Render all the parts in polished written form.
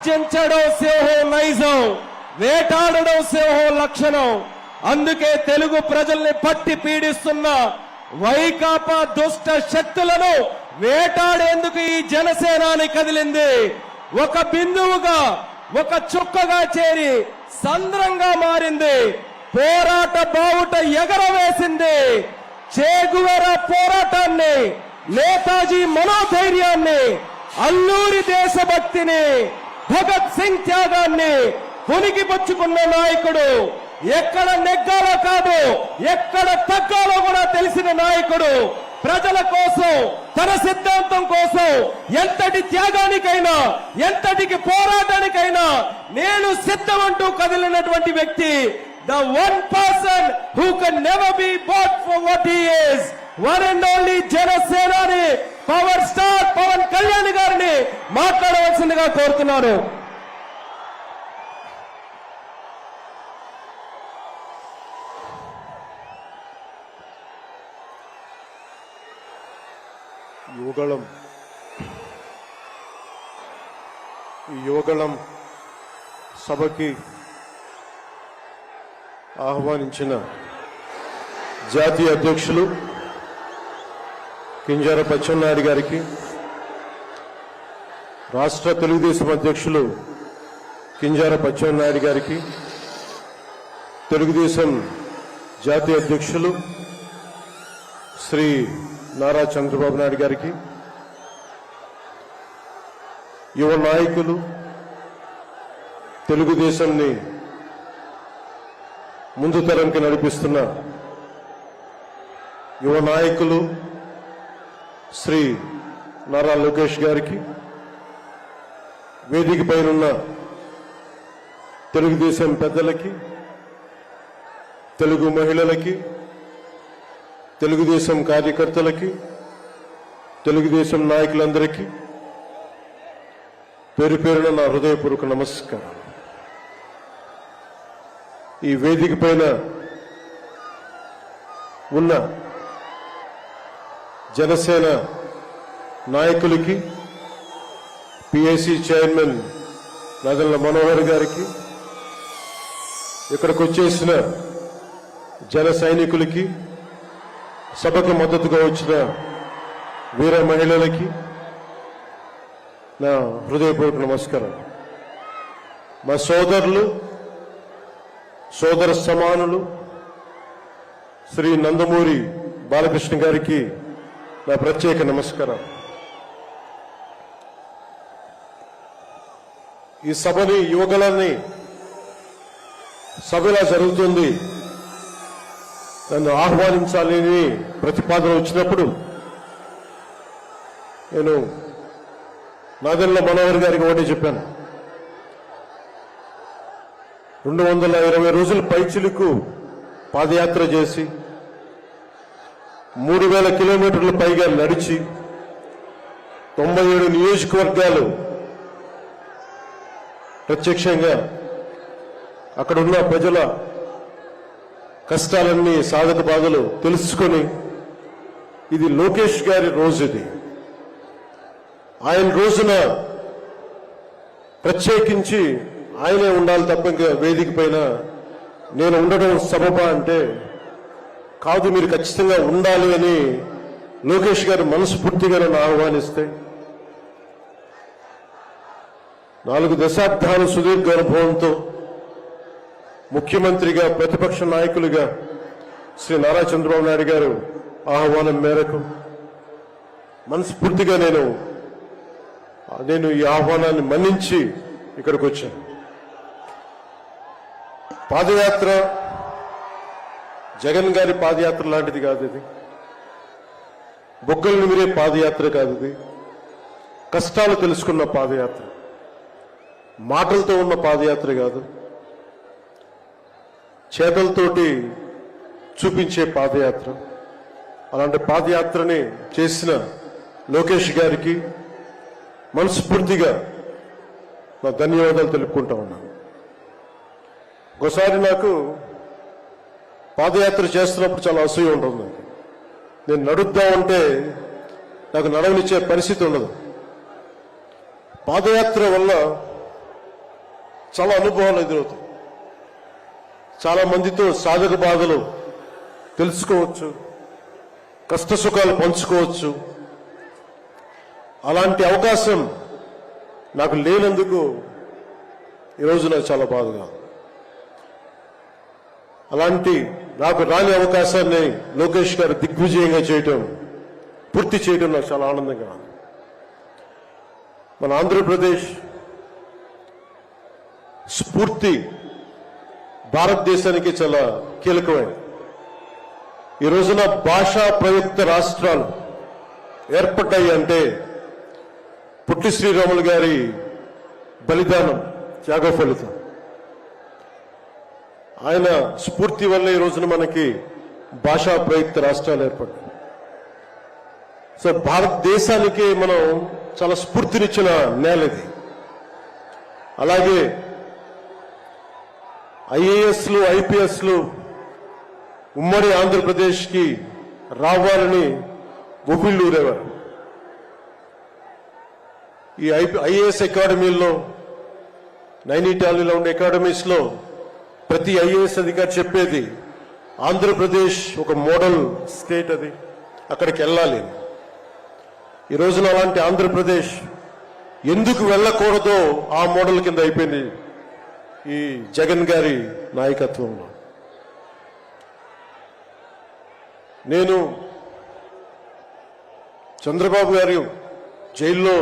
గర్జించడం సింహం నైజం, వేటాడడం సింహం లక్షణం. అందుకే తెలుగు ప్రజల్ని పట్టి పీడిస్తున్న వైకాపా దుష్ట శక్తులను వేటాడేందుకు ఈ జనసేనాని కదిలింది. ఒక బిందువుగా, ఒక చుక్కగా చేరి సంద్రంగా మారింది. పోరాట బావుట ఎగరవేసింది. చే గువేరా పోరాటాన్ని, నేతాజీ మనోధైర్యాన్ని, అల్లూరి దేశభక్తిని, భగత్ సింగ్ త్యాగాన్ని పునికిపుచ్చుకున్న నాయకుడు, ఎక్కడ నెగ్గాలో కాదు ఎక్కడ తగ్గాలో కూడా తెలిసిన నాయకుడు, ప్రజల కోసం, తన సిద్ధాంతం కోసం ఎంతటి త్యాగానికైనా, ఎంతటికి పోరాటానికైనా నేను సిద్ధమంటూ కదిలినటువంటి వ్యక్తి. The one person who can never be bought for what he is, one and only జనసేనాని పవర్ స్టార్ పవన్ కళ్యాణ్ గారిని మాట్లాడవలసిందిగా కోరుతున్నాను. యువగళం సభకి ఆహ్వానించిన జాతీయ అధ్యక్షులు కింజరాపు అచ్చెన్నాయుడు గారికి, రాష్ట్ర తెలుగుదేశం అధ్యక్షులు కింజరాపు అచ్చెన్నాయుడు గారికి, తెలుగుదేశం జాతీయ అధ్యక్షులు శ్రీ నారా చంద్రబాబు నాయుడు గారికి, యువ నాయకులు, తెలుగుదేశాన్ని ముందు తరంకి నడిపిస్తున్న యువ నాయకులు శ్రీ నారా లోకేష్ గారికి, వేదిక పైనున్న తెలుగుదేశం పెద్దలకి, తెలుగు మహిళలకి, తెలుగుదేశం కార్యకర్తలకి, తెలుగుదేశం నాయకులందరికీ పేరు పేరున నా హృదయపూర్వక నమస్కారం. ఈ వేదిక పైన ఉన్న జనసేన నాయకులకి, పిఐసి చైర్మన్ నాదెళ్ల మనోహర్ గారికి, ఇక్కడికి వచ్చేసిన జన సైనికులకి, సభకు మద్దతుగా వచ్చిన వీర మహిళలకి నా హృదయపూర్వక నమస్కారం. మా సోదరులు, సోదర సమానులు శ్రీ నందమూరి బాలకృష్ణ గారికి నా ప్రత్యేక నమస్కారం. ఈ సభని, యువగళాన్ని సభలా జరుగుతుంది, నన్ను ఆహ్వానించాలని ప్రతిపాదన వచ్చినప్పుడు నేను నాదెళ్ల మనోహర్ గారికి ఒకటే చెప్పాను. 220 రోజుల పైచిలుకు పాదయాత్ర చేసి 3000 కిలోమీటర్ల పైగా నడిచి 97 నియోజకవర్గాలు ప్రత్యక్షంగా అక్కడున్న ప్రజల కష్టాలన్నీ, సాధక బాధలు తెలుసుకొని, ఇది లోకేష్ గారి రోజు, ఇది ఆయన రోజున ప్రత్యేకించి ఆయనే ఉండాలి తప్ప ఇంకా వేదిక పైన నేను ఉండడం సబబా అంటే కాదు, మీరు ఖచ్చితంగా ఉండాలి అని లోకేష్ గారు మనస్ఫూర్తిగా నన్ను ఆహ్వానిస్తే 4 దశాబ్దాల సుదీర్ఘ అనుభవంతో ముఖ్యమంత్రిగా, ప్రతిపక్ష నాయకులుగా శ్రీ నారా చంద్రబాబు నాయుడు గారు ఆహ్వానం మేరకు మనస్ఫూర్తిగా నేను ఈ ఆహ్వానాన్ని మన్నించి ఇక్కడికి వచ్చాను. పాదయాత్ర జగన్ గారి పాదయాత్ర లాంటిది కాదు, ఇది బొగ్గలు నిమిరే పాదయాత్ర కాదు, ఇది కష్టాలు తెలుసుకున్న పాదయాత్ర, మాటలతో ఉన్న పాదయాత్ర కాదు, చేతలతోటి చూపించే పాదయాత్ర. అలాంటి పాదయాత్రని చేసిన లోకేష్ గారికి మనస్ఫూర్తిగా నా ధన్యవాదాలు తెలుపుకుంటా ఉన్నాను. ఒకసారి నాకు పాదయాత్ర చేస్తున్నప్పుడు చాలా అసూయ ఉంటుంది. నేను నడుద్దామంటే నాకు నడవనిచ్చే పరిస్థితి ఉండదు. పాదయాత్ర వల్ల చాలా అనుభవాలు ఎదురవుతాయి. చాలా మందితో సాధక బాధలు తెలుసుకోవచ్చు, కష్ట సుఖాలు పంచుకోవచ్చు. అలాంటి అవకాశం నాకు లేనందుకు ఈరోజు నాకు చాలా బాధగా ఉంది. అలాంటి నాకు రాని అవకాశాన్ని లోకేష్ గారు దిగ్విజయంగా చేయటం, పూర్తి చేయడం నాకు చాలా ఆనందంగా ఉంది. మన ఆంధ్రప్రదేశ్ స్ఫూర్తి భారతదేశానికి చాలా కీలకమైనది. ఈ రోజున భాషా ప్రయుక్త రాష్ట్రాలు ఏర్పడ్డాయి అంటే పుట్టి శ్రీరాములు గారి బలిదానం, త్యాగ ఫలితం. ఆయన స్ఫూర్తి వల్ల ఈ రోజున మనకి భాషా ప్రయుక్త రాష్ట్రాలు ఏర్పడ్డాయి. సో భారతదేశానికి మనం చాలా స్ఫూర్తినిచ్చిన నేల ఇది. అలాగే ఐఏఎస్లు, ఐపీఎస్లు ఉమ్మడి ఆంధ్రప్రదేశ్కి రావాలని ఉవ్విళ్ళూరేవారు. ఈ ఐఏఎస్ అకాడమీల్లో, నైనిటాల్లో ఉండే అకాడమీస్లో ప్రతి ఐఏఎస్ అధికారి చెప్పేది ఆంధ్రప్రదేశ్ ఒక మోడల్ స్టేట్, అది అక్కడికి వెళ్ళాలి. ఈ రోజున అలాంటి ఆంధ్రప్రదేశ్ ఎందుకు వెళ్ళకూడదో ఆ మోడల్ కింద అయిపోయింది ఈ జగన్ గారి నాయకత్వంలో. నేను చంద్రబాబు గారు జైల్లో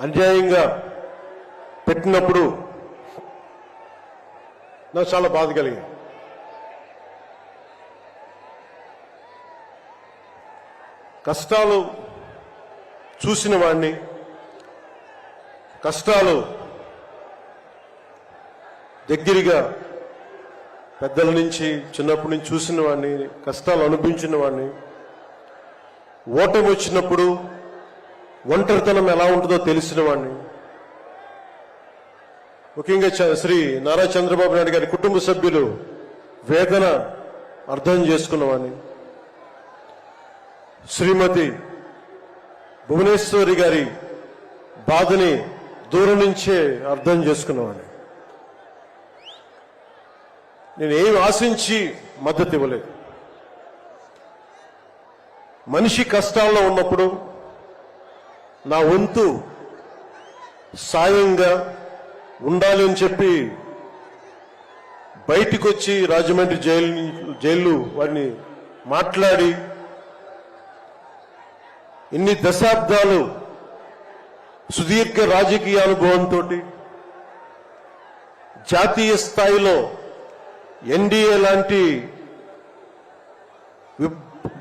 అన్యాయంగా పెట్టినప్పుడు నాకు చాలా బాధ కలిగింది. కష్టాలు చూసిన వాడిని, కష్టాలు దగ్గరగా పెద్దల నుంచి చిన్నప్పటి నుంచి చూసిన వాడిని, కష్టాలు అనుభవించిన వాడిని, ఓటమి వచ్చినప్పుడు ఒంటరితనం ఎలా ఉంటుందో తెలిసిన వాడిని, ముఖ్యంగా శ్రీ నారా చంద్రబాబు నాయుడు గారి కుటుంబ సభ్యులు వేదన అర్థం చేసుకున్నవాడిని, శ్రీమతి భువనేశ్వరి గారి బాధని దూరం నుంచే అర్థం చేసుకున్నవాడిని. నేను ఏం ఆశించి మద్దతు ఇవ్వలేదు. మనిషి కష్టాల్లో ఉన్నప్పుడు నా వంతు సాయంగా ఉండాలి అని చెప్పి బయటికి వచ్చి రాజమండ్రి జైలు వారిని మాట్లాడి ఇన్ని దశాబ్దాలు సుదీర్ఘ రాజకీయ అనుభవంతో జాతీయ స్థాయిలో ఎన్డీఏ లాంటి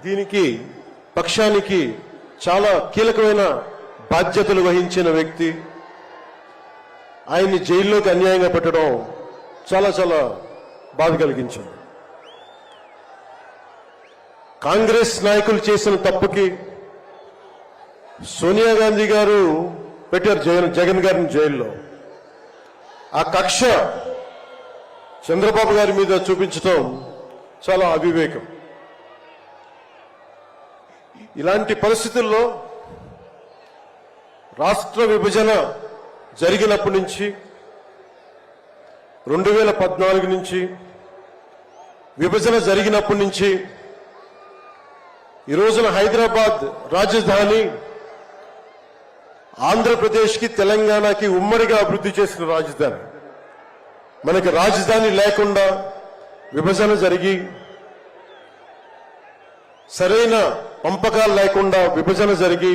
దీనికి పక్షానికి చాలా కీలకమైన బాధ్యతలు వహించిన వ్యక్తి, ఆయన్ని జైల్లోకి అన్యాయంగా పెట్టడం చాలా చాలా బాధ కలిగించింది. కాంగ్రెస్ నాయకులు చేసిన తప్పుకి సోనియా గాంధీ గారు పెట్టారు జగన్ గారిని జైల్లో. ఆ కక్ష చంద్రబాబు గారి మీద చూపించడం చాలా అవివేకం. ఇలాంటి పరిస్థితుల్లో రాష్ట్ర విభజన జరిగినప్పటి నుంచి 2014 నుంచి విభజన జరిగినప్పటి నుంచి ఈ రోజున హైదరాబాద్ రాజధాని ఆంధ్రప్రదేశ్కి, తెలంగాణకి ఉమ్మడిగా అభివృద్ధి చేసిన రాజధాని. మనకి రాజధాని లేకుండా విభజన జరిగి, సరైన పంపకాలు లేకుండా విభజన జరిగి,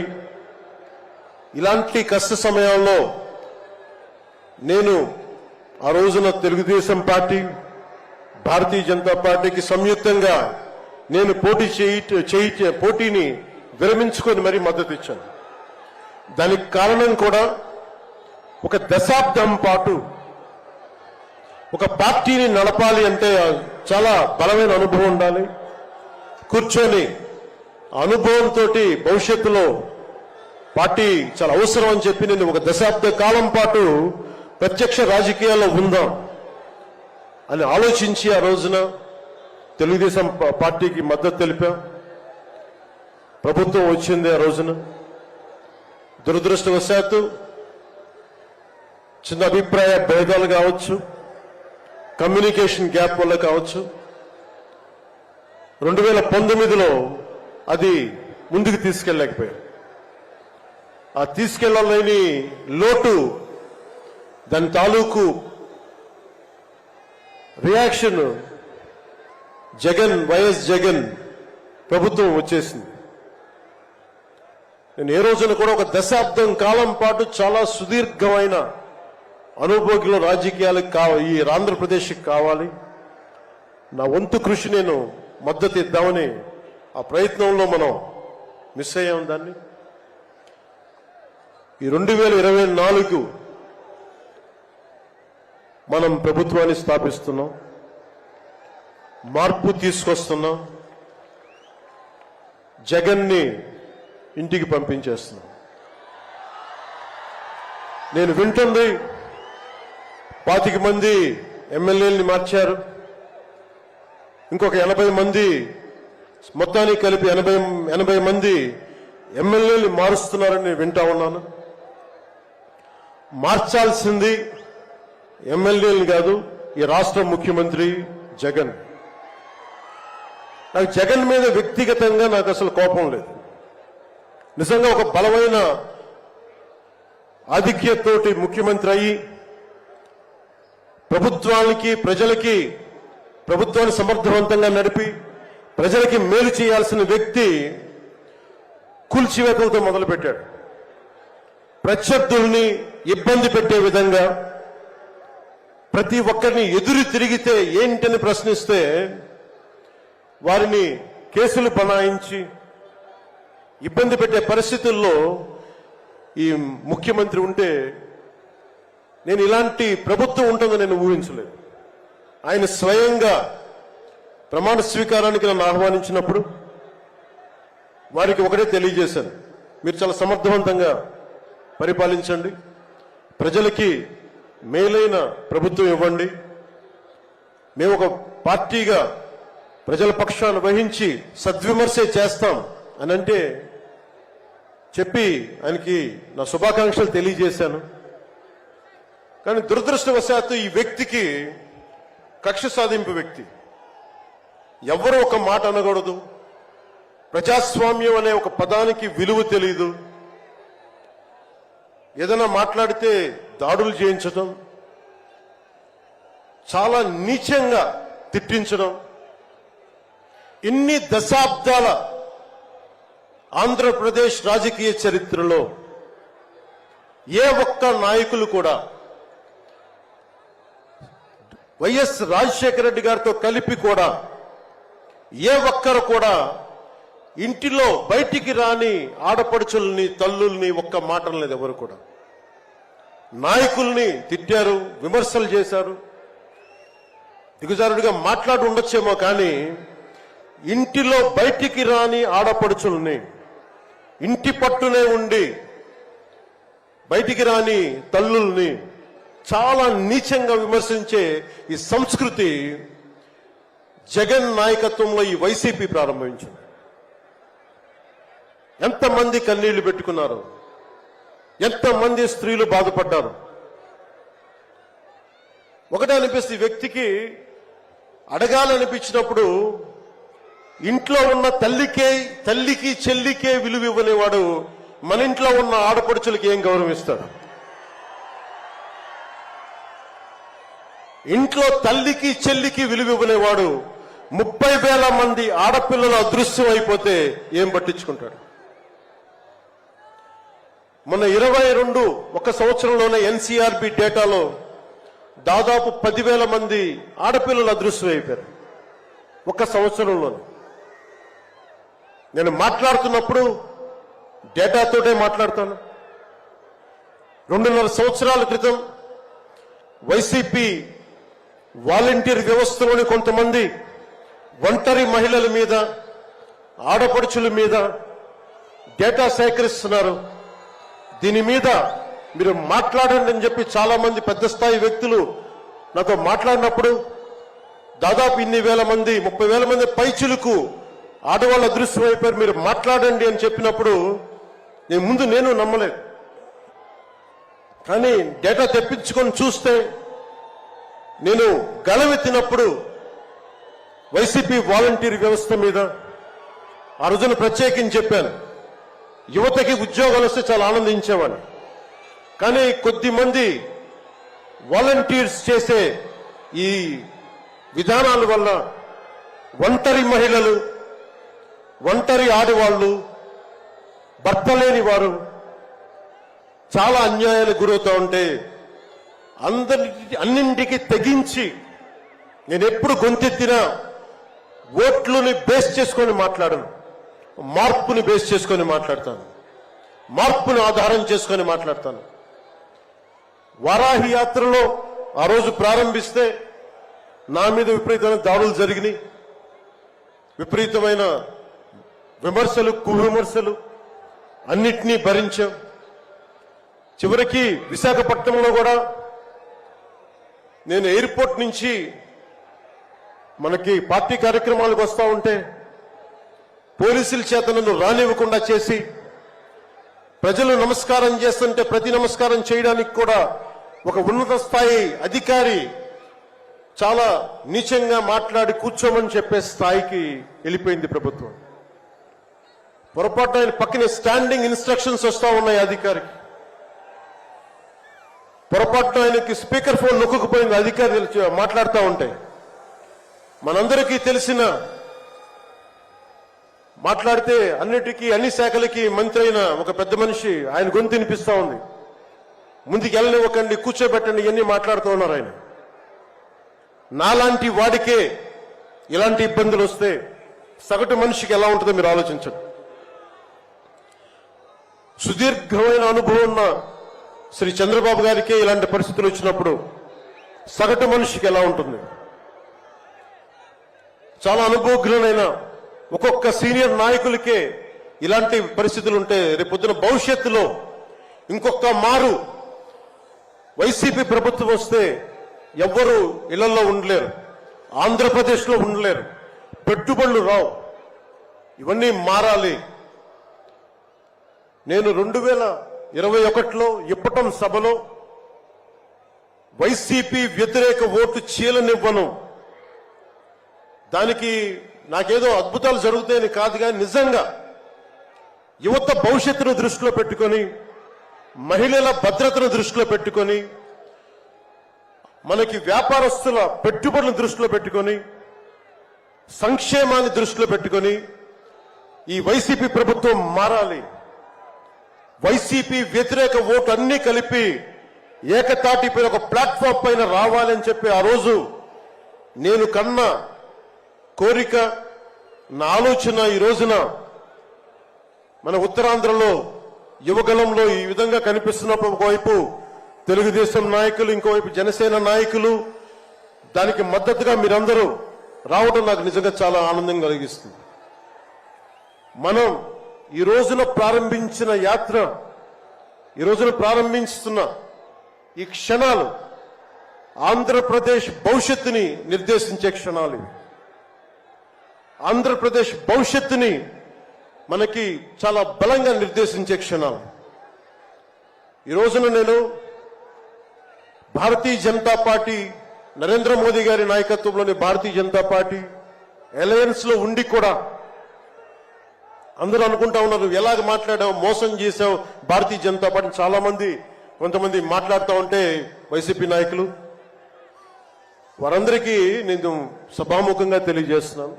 ఇలాంటి కష్ట సమయాల్లో నేను ఆ రోజున తెలుగుదేశం పార్టీ, భారతీయ జనతా పార్టీకి సంయుక్తంగా నేను పోటీని విరమించుకొని మరీ మద్దతు ఇచ్చాను. దానికి కారణం కూడా ఒక దశాబ్దం పాటు ఒక పార్టీని నడపాలి అంటే చాలా బలమైన అనుభవం ఉండాలి. కూర్చొని అనుభవంతో భవిష్యత్తులో పార్టీ చాలా అవసరం అని చెప్పి నేను ఒక దశాబ్ద కాలం పాటు ప్రత్యక్ష రాజకీయాల్లో ఉందాం అని ఆలోచించి ఆ రోజున తెలుగుదేశం పార్టీకి మద్దతు తెలిపాం. ప్రభుత్వం వచ్చింది ఆ రోజున. దురదృష్టవశాత్తు చిన్న అభిప్రాయ భేదాలు కావచ్చు, కమ్యూనికేషన్ గ్యాప్ వల్ల కావచ్చు, 2019లో అది ముందుకు తీసుకెళ్ళలేకపోయాం. ఆ తీసుకెళ్ళలేని లోటు, దాని తాలూకు రియాక్షన్ వైఎస్ జగన్ ప్రభుత్వం వచ్చేసింది. నేను ఏ రోజున కూడా ఒక దశాబ్దం కాలం పాటు చాలా సుదీర్ఘమైన అనుభోగిలో రాజకీయాలకు ఈ ఆంధ్రప్రదేశ్కి కావాలి, నా వంతు కృషి నేను మద్దతు ఇద్దామని ఆ ప్రయత్నంలో మనం మిస్ అయ్యాం. దాన్ని ఈ 2024 మనం ప్రభుత్వాన్ని స్థాపిస్తున్నాం, మార్పు తీసుకొస్తున్నాం, జగన్ని ఇంటికి పంపించేస్తున్నాం. నేను వింటుంది 25 మంది ఎమ్మెల్యేలని మార్చారు, ఇంకొక 80 మంది, మొత్తానికి కలిపి 80 మంది ఎమ్మెల్యేలు మారుస్తున్నారని నేను వింటా ఉన్నాను. మార్చాల్సింది ఎమ్మెల్యేలు కాదు, ఈ రాష్ట్ర ముఖ్యమంత్రి జగన్. నాకు జగన్ మీద వ్యక్తిగతంగా నాకు అసలు కోపం లేదు. నిజంగా ఒక బలమైన ఆధిక్యతతోటి ముఖ్యమంత్రి అయ్యి ప్రభుత్వాన్ని సమర్థవంతంగా నడిపి ప్రజలకి మేలు చేయాల్సిన వ్యక్తి కూల్చివేతలతో మొదలుపెట్టాడు. ప్రత్యర్థుల్ని ఇబ్బంది పెట్టే విధంగా, ప్రతి ఒక్కరిని ఎదురు తిరిగితే ఏంటని ప్రశ్నిస్తే వారిని కేసులు బనాయించి ఇబ్బంది పెట్టే పరిస్థితుల్లో ఈ ముఖ్యమంత్రి ఉంటే నేను ఇలాంటి ప్రభుత్వం ఉంటుందని నేను ఊహించలేదు. ఆయన స్వయంగా ప్రమాణ స్వీకారానికి నన్ను ఆహ్వానించినప్పుడు వారికి ఒకటే తెలియజేశాను, మీరు చాలా సమర్థవంతంగా పరిపాలించండి, ప్రజలకి మేలైన ప్రభుత్వం ఇవ్వండి, మేము ఒక పార్టీగా ప్రజల పక్షాన్ని వహించి సద్విమర్శే చేస్తాం అని అంటే చెప్పి ఆయనకి నా శుభాకాంక్షలు తెలియజేశాను. కానీ దురదృష్టవశాత్తు ఈ వ్యక్తికి కక్ష సాధింపు వ్యక్తి, ఎవరు ఒక మాట అనకూడదు, ప్రజాస్వామ్యం అనే ఒక పదానికి విలువ తెలియదు, ఏదైనా మాట్లాడితే దాడులు చేయించడం, చాలా నీచంగా తిట్టించడం, ఇన్ని దశాబ్దాల ఆంధ్రప్రదేశ్ రాజకీయ చరిత్రలో ఏ ఒక్క నాయకులు కూడా వైఎస్ రాజశేఖర రెడ్డి గారితో కలిపి కూడా ఏ ఒక్కరు కూడా ఇంటిలో బయటికి రాని ఆడపడుచుల్ని, తల్లుల్ని ఒక్క మాట లేదు. ఎవరు కూడా నాయకుల్ని తిట్టారు, విమర్శలు చేశారు, దిగజారుడిగా మాట్లాడి ఉండొచ్చేమో, కానీ ఇంటిలో బయటికి రాని ఆడపడుచుల్ని, ఇంటి పట్టునే ఉండి బయటికి రాని తల్లుల్ని చాలా నీచంగా విమర్శించే ఈ సంస్కృతి జగన్ నాయకత్వంలో ఈ వైసీపీ ప్రారంభించింది. ఎంతమంది కన్నీళ్లు పెట్టుకున్నారు, ఎంతమంది స్త్రీలు బాధపడ్డారు. ఒకటే అనిపిస్తుంది, ఈ వ్యక్తికి అడగాలనిపించినప్పుడు ఇంట్లో ఉన్న తల్లికి చెల్లికే విలువ ఇవ్వనేవాడు మన ఇంట్లో ఉన్న ఆడపడుచులకి ఏం గౌరవిస్తాడు? ఇంట్లో తల్లికి చెల్లికి విలువ ఇవ్వనేవాడు 30,000 మంది ఆడపిల్లలు అదృశ్యం అయిపోతే ఏం పట్టించుకుంటాడు? మొన్న 22 ఒక సంవత్సరంలోనే ఎన్సీఆర్బీ డేటాలో దాదాపు 10,000 మంది ఆడపిల్లలు అదృశ్యం అయిపోయారు ఒక సంవత్సరంలోనే. నేను మాట్లాడుతున్నప్పుడు డేటాతోటే మాట్లాడతాను. 2.5 సంవత్సరాల క్రితం వైసీపీ వాలంటీర్ వ్యవస్థలోని కొంతమంది ఒంటరి మహిళల మీద, ఆడపడుచుల మీద డేటా సేకరిస్తున్నారు. దీని మీద మీరు మాట్లాడండి అని చెప్పి చాలా మంది పెద్ద స్థాయి వ్యక్తులు నాతో మాట్లాడినప్పుడు దాదాపు ఇన్ని వేల మంది, 30,000 మంది పైచులకు ఆడవాళ్ళు అదృశ్యం అయిపోయారు, మీరు మాట్లాడండి అని చెప్పినప్పుడు నేను నమ్మలేదు. కానీ డేటా తెప్పించుకొని చూస్తే నేను గళమెత్తినప్పుడు వైసీపీ వాలంటీర్ వ్యవస్థ మీద ఆ రోజున ప్రత్యేకించి చెప్పాను. యువతకి ఉద్యోగాలు వస్తే చాలా ఆనందించేవాడిని. కానీ కొద్దిమంది వాలంటీర్స్ చేసే ఈ విధానాల వల్ల ఒంటరి మహిళలు, ఒంటరి ఆడవాళ్లు, భర్త లేని వారు చాలా అన్యాయాలకు గురవుతూ ఉంటే అన్నింటికి తెగించి నేను ఎప్పుడు గొంతెత్తినా ఓట్లని బేస్ చేసుకొని మాట్లాడను, మార్పుని బేస్ చేసుకొని మాట్లాడతాను, మార్పుని ఆధారం చేసుకొని మాట్లాడతాను. వారాహి యాత్రలో ఆ రోజు ప్రారంభిస్తే నా మీద విపరీతమైన దాడులు జరిగినాయి, విపరీతమైన విమర్శలు, కువిమర్శలు అన్నిటినీ భరించాం. చివరికి విశాఖపట్నంలో కూడా నేను ఎయిర్పోర్ట్ నుంచి మనకి పార్టీ కార్యక్రమాలకు వస్తూ ఉంటే పోలీసుల చేత నన్ను రానివ్వకుండా చేసి, ప్రజలు నమస్కారం చేస్తుంటే ప్రతి నమస్కారం చేయడానికి కూడా ఒక ఉన్నత స్థాయి అధికారి చాలా నీచంగా మాట్లాడి కూర్చోమని చెప్పే స్థాయికి వెళ్ళిపోయింది ప్రభుత్వం. పొరపాటు ఆయన పక్కనే స్టాండింగ్ ఇన్స్ట్రక్షన్స్ వస్తూ ఉన్నాయి అధికారికి. పొరపాటు ఆయనకి స్పీకర్ ఫోన్ నొక్కుకుపోయింది అధికారి మాట్లాడుతూ ఉంటాయి. మనందరికీ తెలిసిన మాట్లాడితే అన్నిటికీ అన్ని శాఖలకి మంత్రి అయిన ఒక పెద్ద మనిషి ఆయన గొంతు వినిపిస్తూ ఉంది. ముందుకు వెళ్ళనివ్వకండి, కూర్చోబెట్టండి, ఇవన్నీ మాట్లాడుతూ ఉన్నారు ఆయన. నాలాంటి వాడికే ఇలాంటి ఇబ్బందులు వస్తే సగటు మనిషికి ఎలా ఉంటుందో మీరు ఆలోచించండి. సుదీర్ఘమైన అనుభవం ఉన్న శ్రీ చంద్రబాబు గారికే ఇలాంటి పరిస్థితులు వచ్చినప్పుడు సగటు మనిషికి ఎలా ఉంటుంది? చాలా అనుభవజ్ఞులైన ఒక్కొక్క సీనియర్ నాయకులకే ఇలాంటి పరిస్థితులు ఉంటే రేపొద్దున భవిష్యత్తులో ఇంకొక మారు వైసీపీ ప్రభుత్వం వస్తే ఎవ్వరూ ఇళ్లలో ఉండలేరు, ఆంధ్రప్రదేశ్లో ఉండలేరు, పెట్టుబడులు రావు. ఇవన్నీ మారాలి. నేను 2021లో ఇప్పటం సభలో వైసీపీ వ్యతిరేక ఓటు చీలనివ్వను. దానికి నాకేదో అద్భుతాలు జరుగుతాయని కాదు, కానీ నిజంగా యువత భవిష్యత్తును దృష్టిలో పెట్టుకొని, మహిళల భద్రతను దృష్టిలో పెట్టుకొని, మనకి వ్యాపారస్తుల పెట్టుబడులను దృష్టిలో పెట్టుకొని, సంక్షేమాన్ని దృష్టిలో పెట్టుకొని ఈ వైసీపీ ప్రభుత్వం మారాలి. వైసీపీ వ్యతిరేక ఓటు అన్ని కలిపి ఏకతాటిపై ఒక ప్లాట్ఫామ్ పైన రావాలని చెప్పి ఆ రోజు నేను కన్నా కోరిక, నా ఆలోచన ఈ రోజున మన ఉత్తరాంధ్రలో యువగలంలో ఈ విధంగా కనిపిస్తున్నప్పుడు ఒకవైపు తెలుగుదేశం నాయకులు, ఇంకోవైపు జనసేన నాయకులు, దానికి మద్దతుగా మీరందరూ రావడం నాకు నిజంగా చాలా ఆనందం కలిగిస్తుంది. మనం ఈ రోజున ప్రారంభించిన యాత్ర, ఈ రోజున ప్రారంభిస్తున్న ఈ క్షణాలు ఆంధ్రప్రదేశ్ భవిష్యత్తుని నిర్దేశించే క్షణాలు. ఆంధ్రప్రదేశ్ భవిష్యత్తుని మనకి చాలా బలంగా నిర్దేశించే క్షణాలు. ఈ రోజున నేను భారతీయ జనతా పార్టీ, నరేంద్ర మోదీ గారి నాయకత్వంలోని భారతీయ జనతా పార్టీ అలయన్స్ లో ఉండి కూడా అందరూ అనుకుంటా ఉన్నారు, ఎలాగ మాట్లాడావు, మోసం చేశావు భారతీయ జనతా పార్టీ. చాలా మంది, కొంతమంది మాట్లాడుతూ ఉంటే వైసీపీ నాయకులు, వారందరికీ నేను సభాముఖంగా తెలియజేస్తున్నాను,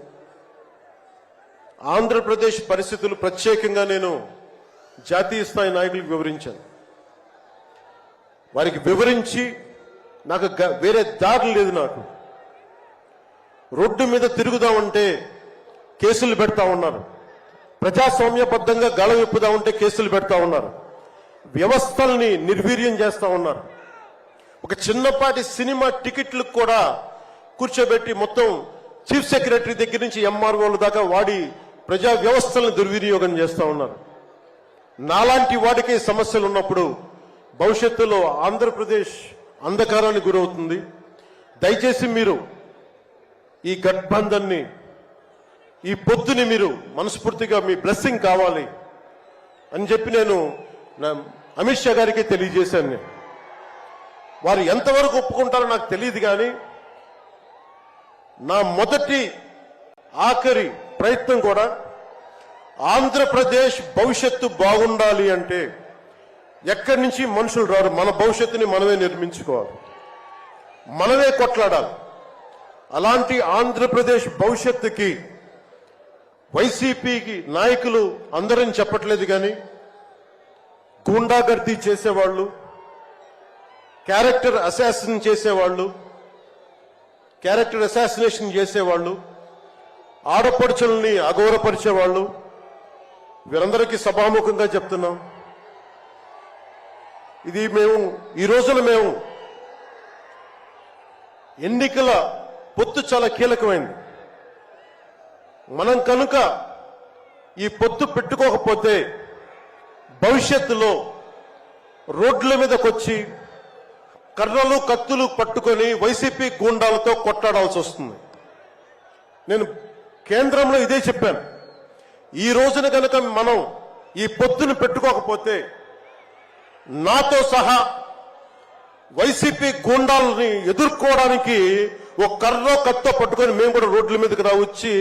ఆంధ్రప్రదేశ్ పరిస్థితులు ప్రత్యేకంగా నేను జాతీయ స్థాయి నాయకులకు వివరించాను. వారికి వివరించి నాకు వేరే దారి లేదు. నాకు రోడ్డు మీద తిరుగుదామంటే కేసులు పెడతా ఉన్నారు, ప్రజాస్వామ్యబద్ధంగా గళం విప్పుదామంటే కేసులు పెడతా ఉన్నారు, వ్యవస్థల్ని నిర్వీర్యం చేస్తా ఉన్నారు. ఒక చిన్నపాటి సినిమా టికెట్లకు కూడా కూర్చోబెట్టి మొత్తం చీఫ్ సెక్రటరీ దగ్గర నుంచి ఎంఆర్ఓల దాకా వాడి ప్రజా వ్యవస్థలను దుర్వినియోగం చేస్తా ఉన్నారు. నాలాంటి వాడికి సమస్యలు ఉన్నప్పుడు భవిష్యత్తులో ఆంధ్రప్రదేశ్ అంధకారానికి గురవుతుంది. దయచేసి మీరు ఈ గఠబంధన్ని, ఈ పొద్దుని మీరు మనస్ఫూర్తిగా మీ బ్లెస్సింగ్ కావాలి అని చెప్పి నేను అమిత్ షా గారికి తెలియజేశాను. వారు ఎంతవరకు ఒప్పుకుంటారో నాకు తెలియదు, కానీ నా మొదటి ఆఖరి ప్రయత్నం కూడా ఆంధ్రప్రదేశ్ భవిష్యత్తు బాగుండాలి అంటే ఎక్కడి నుంచి మనుషులు రారు, మన భవిష్యత్తుని మనమే నిర్మించుకోవాలి, మనమే కొట్లాడాలి. అలాంటి ఆంధ్రప్రదేశ్ భవిష్యత్తుకి వైసీపీకి నాయకులు అందరని చెప్పట్లేదు, కానీ గూండాగర్దీ చేసేవాళ్ళు, క్యారెక్టర్ అసాసినేషన్ చేసేవాళ్ళు, ఆడపడుచుల్ని అగౌరవపరిచేవాళ్ళు, వీరందరికీ సభాముఖంగా చెప్తున్నాం, ఇది ఈ రోజున మేము ఎన్నికల పొత్తు చాలా కీలకమైంది. మనం కనుక ఈ పొత్తు పెట్టుకోకపోతే భవిష్యత్తులో రోడ్ల మీదకి వచ్చి కర్రలు కత్తులు పట్టుకొని వైసీపీ గూండాలతో కొట్లాడాల్సి వస్తుంది. నేను కేంద్రంలో ఇదే చెప్పాను. ఈ రోజున కనుక మనం ఈ పొత్తును పెట్టుకోకపోతే నాతో సహా వైసీపీ గూండాలని ఎదుర్కోవడానికి ఒక కర్రో కత్తో పట్టుకొని మేము కూడా రోడ్ల మీదకి వచ్చి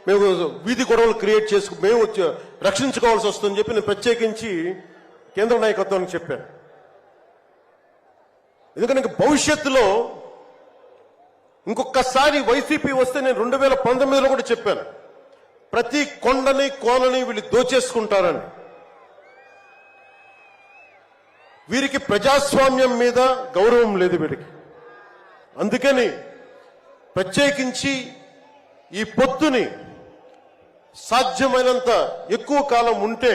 మేము వీధి గొడవలు క్రియేట్ చేసుకు మేము రక్షించుకోవాల్సి వస్తుందని చెప్పి నేను ప్రత్యేకించి కేంద్ర నాయకత్వానికి చెప్పాను. ఎందుకంటే భవిష్యత్తులో ఇంకొకసారి వైసీపీ వస్తే నేను 2019లో కూడా చెప్పాను, ప్రతి కొండని కోనని వీళ్ళు దోచేసుకుంటారని. వీరికి ప్రజాస్వామ్యం మీద గౌరవం లేదు వీరికి. అందుకని ప్రత్యేకించి ఈ పొత్తుని సాధ్యమైనంత ఎక్కువ కాలం ఉంటే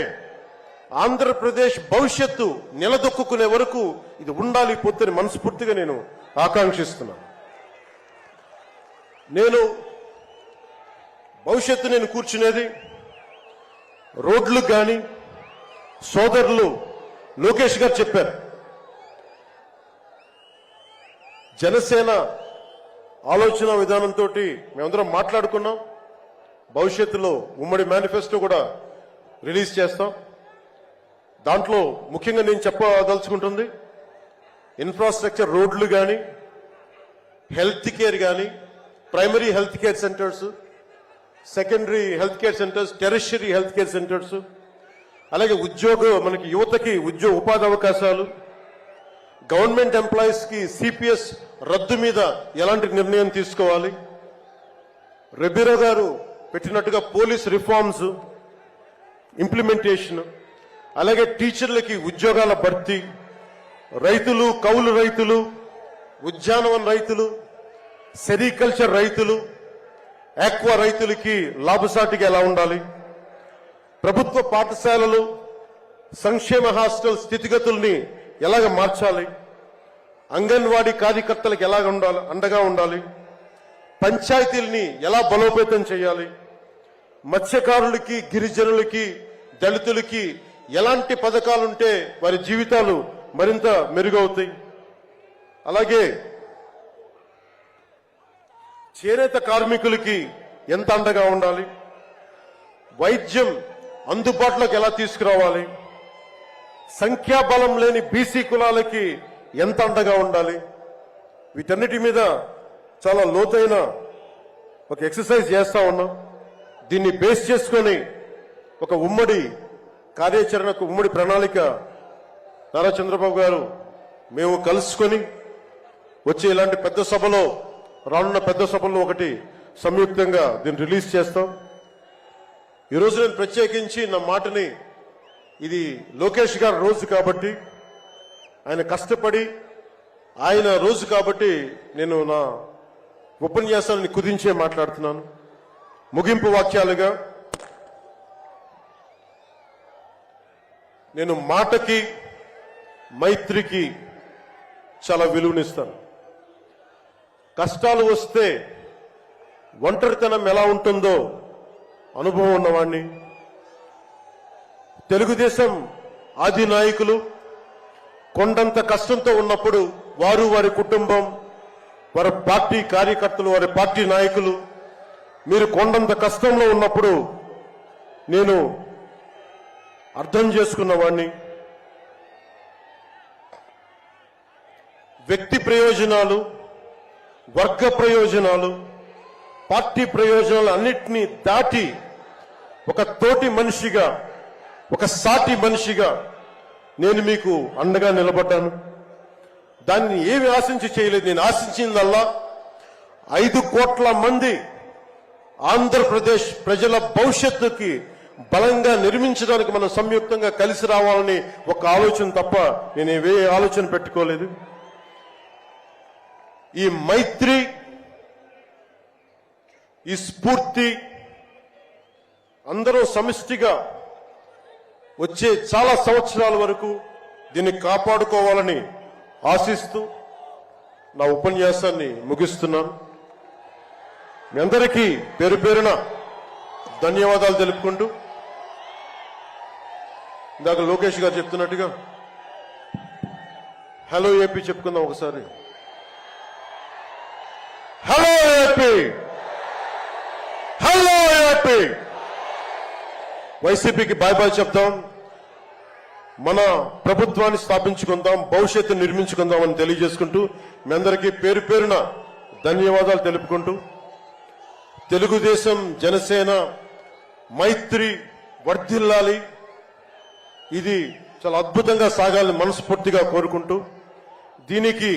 ఆంధ్రప్రదేశ్ భవిష్యత్తు నిలదొక్కునే వరకు ఇది ఉండాలి పొత్తుని మనస్ఫూర్తిగా నేను ఆకాంక్షిస్తున్నాను. నేను కూర్చునేది రోడ్లు కానీ సోదరులు లోకేష్ గారు చెప్పారు, జనసేన ఆలోచన విధానంతో మేమందరం మాట్లాడుకున్నాం. భవిష్యత్తులో ఉమ్మడి మేనిఫెస్టో కూడా రిలీజ్ చేస్తాం. దాంట్లో ముఖ్యంగా నేను చెప్పదలుచుకుంటుంది ఇన్ఫ్రాస్ట్రక్చర్, రోడ్లు కానీ, హెల్త్ కేర్ కానీ, primary health care centres, secondary health care centres, tertiary health care centres, అలాగే మనకి యువతకి ఉపాధి అవకాశాలు, గవర్నమెంట్ ఎంప్లాయీస్ కి సిపిఎస్ రద్దు మీద ఎలాంటి నిర్ణయం తీసుకోవాలి, రెబీరా గారు పెట్టినట్టుగా పోలీస్ రిఫార్మ్స్ ఇంప్లిమెంటేషన్, అలాగే టీచర్లకి ఉద్యోగాల భర్తీ, రైతులు, కౌలు రైతులు, ఉద్యానవన రైతులు, సెరికల్చర్ రైతులు, ఆక్వా రైతులకి లాభసాటిగా ఎలా ఉండాలి, ప్రభుత్వ పాఠశాలలు, సంక్షేమ హాస్టల్ స్థితిగతుల్ని ఎలాగ మార్చాలి, అంగన్వాడీ కార్యకర్తలకు ఎలాగ ఉండాలి, అండగా ఉండాలి, పంచాయతీల్ని ఎలా బలోపేతం చేయాలి, మత్స్యకారులకి, గిరిజనులకి, దళితులకి ఎలాంటి పథకాలుంటే వారి జీవితాలు మరింత మెరుగవుతాయి, అలాగే చేనేత కార్మికులకి ఎంత అండగా ఉండాలి, వైద్యం అందుబాటులోకి ఎలా తీసుకురావాలి, సంఖ్యాబలం లేని బీసీ కులాలకి ఎంత అండగా ఉండాలి, వీటన్నిటి మీద చాలా లోతైన ఒక ఎక్సర్సైజ్ చేస్తా ఉన్నాం. దీన్ని బేస్ చేసుకొని ఒక ఉమ్మడి కార్యాచరణకు, ఉమ్మడి ప్రణాళిక నారా చంద్రబాబు గారు మేము కలుసుకొని వచ్చే ఇలాంటి పెద్ద సభలో, రానున్న పెద్ద సభల్లో ఒకటి సంయుక్తంగా దీన్ని రిలీజ్ చేస్తాం. ఈరోజు నేను ప్రత్యేకించి నా మాటని, ఇది లోకేష్ గారి రోజు కాబట్టి, ఆయన కష్టపడి ఆయన రోజు కాబట్టి నేను నా ఉపన్యాసాన్ని కుదించే మాట్లాడుతున్నాను. ముగింపు వాక్యాలుగా నేను మాటకి, మైత్రికి చాలా విలువనిస్తాను. కష్టాలు వస్తే ఒంటరితనం ఎలా ఉంటుందో అనుభవం ఉన్నవాణ్ణి. తెలుగుదేశం ఆది నాయకులు కొండంత కష్టంతో ఉన్నప్పుడు వారు, వారి కుటుంబం, వారి పార్టీ కార్యకర్తలు, వారి పార్టీ నాయకులు మీరు కొండంత కష్టంలో ఉన్నప్పుడు నేను అర్థం చేసుకున్నవాణ్ణి. వ్యక్తి ప్రయోజనాలు, వర్గ ప్రయోజనాలు, పార్టీ ప్రయోజనాలు అన్నిటినీ దాటి ఒక తోటి మనిషిగా, ఒక సాటి మనిషిగా నేను మీకు అండగా నిలబడ్డాను. దాన్ని ఏమి ఆశించి చేయలేదు. నేను ఆశించిందల్లా 5 కోట్ల మంది ఆంధ్రప్రదేశ్ ప్రజల భవిష్యత్తుకి బలంగా నిర్మించడానికి మనం సంయుక్తంగా కలిసి రావాలని ఒక ఆలోచన తప్ప నేను ఏ ఆలోచన పెట్టుకోలేదు. ఈ మైత్రి, ఈ స్ఫూర్తి అందరూ సమిష్టిగా వచ్చే చాలా సంవత్సరాల వరకు దీన్ని కాపాడుకోవాలని ఆశిస్తూ నా ఉపన్యాసాన్ని ముగిస్తున్నాను. మీ అందరికీ పేరు పేరున ధన్యవాదాలు తెలుపుకుంటూ, ఇందాక లోకేష్ గారు చెప్తున్నట్టుగా హలో ఏపీ చెప్పుకుందాం ఒకసారి. Hello AP, hello AP. వైసీపీకి బాయ్ బాయ్ చెప్తాం, మన ప్రభుత్వాన్ని స్థాపించుకుందాం, భవిష్యత్తు నిర్మించుకుందాం అని తెలియజేసుకుంటూ మీ అందరికీ పేరు పేరున ధన్యవాదాలు తెలుపుకుంటూ, తెలుగుదేశం జనసేన మైత్రి వర్ధిల్లాలి, ఇది చాలా అద్భుతంగా సాగాలని మనస్ఫూర్తిగా కోరుకుంటూ, దీనికి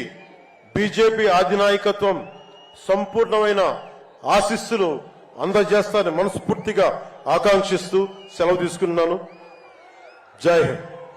బీజేపీ అధినాయకత్వం సంపూర్ణమైన ఆశీస్సులు అందజేస్తారని మనస్ఫూర్తిగా ఆకాంక్షిస్తూ సెలవు తీసుకున్నాను. జై హింద్.